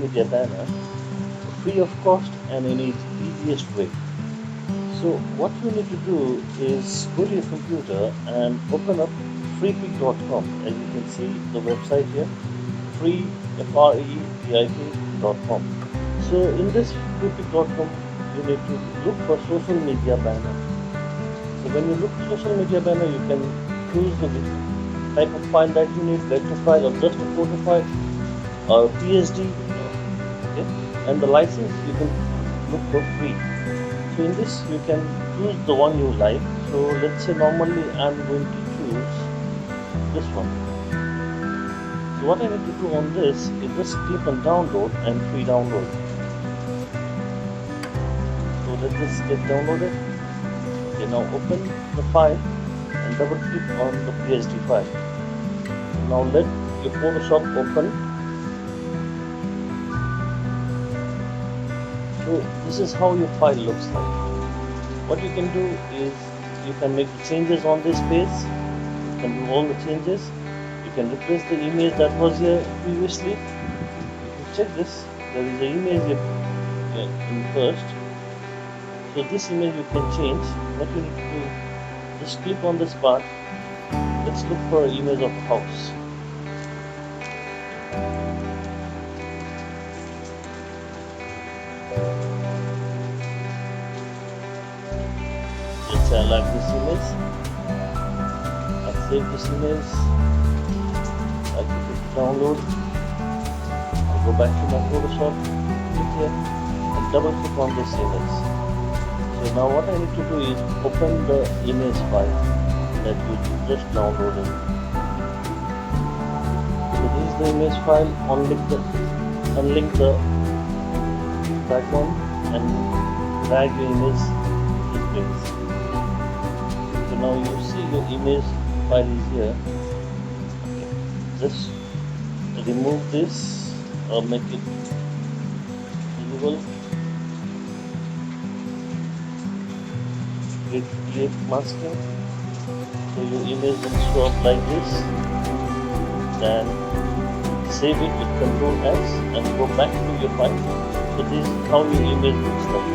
media banner free of cost and in its easiest way. So what you need to do is go to your computer and open up freepik.com. As you can see the website here, free freepik.com. So in this freepik.com you need to look for social media banner. So when you look for social media banner, you can choose the type of file that you need, vector file or just a photo file or PSD, okay, and the license you can look for free. So in this you can choose the one you like. So let's say normally I'm going to choose this one. So what I need to do on this is just click on download and free download. So let this get downloaded. Okay, now open the file and double click on the PSD file. Now let your Photoshop open. So this is how your file looks like. What you can do is you can make the changes on this page. You can do all the changes. You can replace the image that was here previously. If you check this, there is an image here in first. So this image you can change. What you need to do, just click on this part. Let's look for an image of a house. Let's say I like this image. I'll save this image. I'll click it download. I'll go back to my Photoshop, click here and double click on this image. So now what I need to do is open the image file that you just downloaded. So this is the image file. Unlink the background and drag your image to this place. So now you see your image file is here. Okay. Just remove this or make it visible. Create masking. So your image will show up like this. Then save it with Ctrl S and go back to your file. So this is how your image looks like.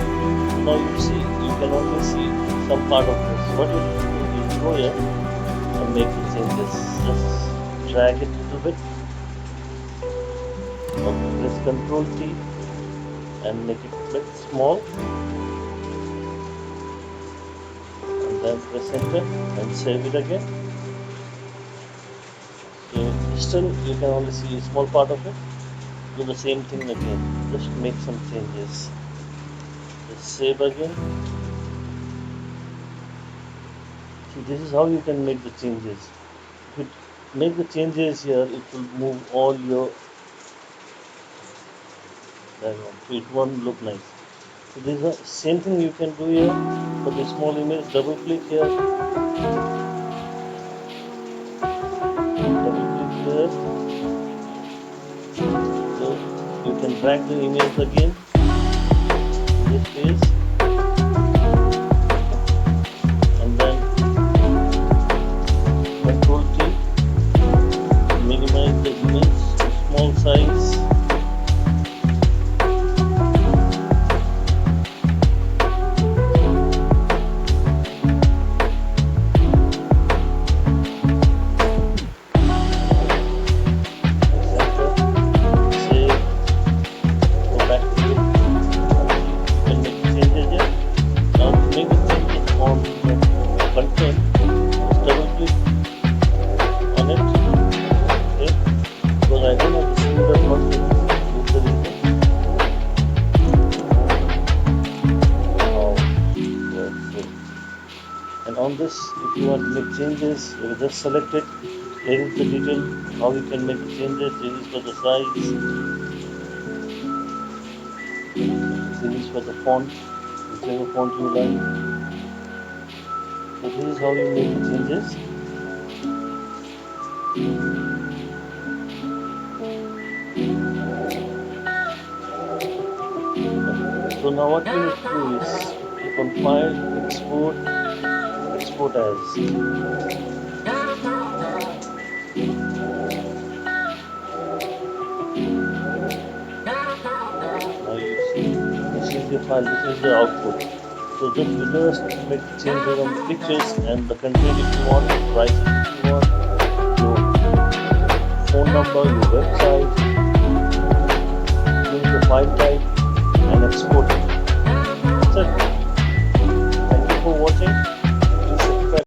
So now you can only see some part of this. What you need to do is go here and make the changes. Just drag it a little bit. Okay, press Ctrl T and make it a bit small. And then press enter and save it again. So still you can only see a small part of it. Do the same thing again. Just make some changes. Just save again. See, this is how you can make the changes. If you make the changes here, it will move all your background. So it won't look nice. So this is the same thing you can do here for the small image. Double click here. Double click here. So you can drag the image again. This page. And then Ctrl T. Minimize the image to small size. And on this, if you want to make changes, you just select it. Here is the detail how you can make changes. This is for the size. This is for the font, whichever font you like. So this is how you make the changes. So now what we need to do is click on File, Export, Export as. media file, this is the output. So you just make changes on the pictures and the content if you want, the prices if you want, your phone number, your website, choose the file type,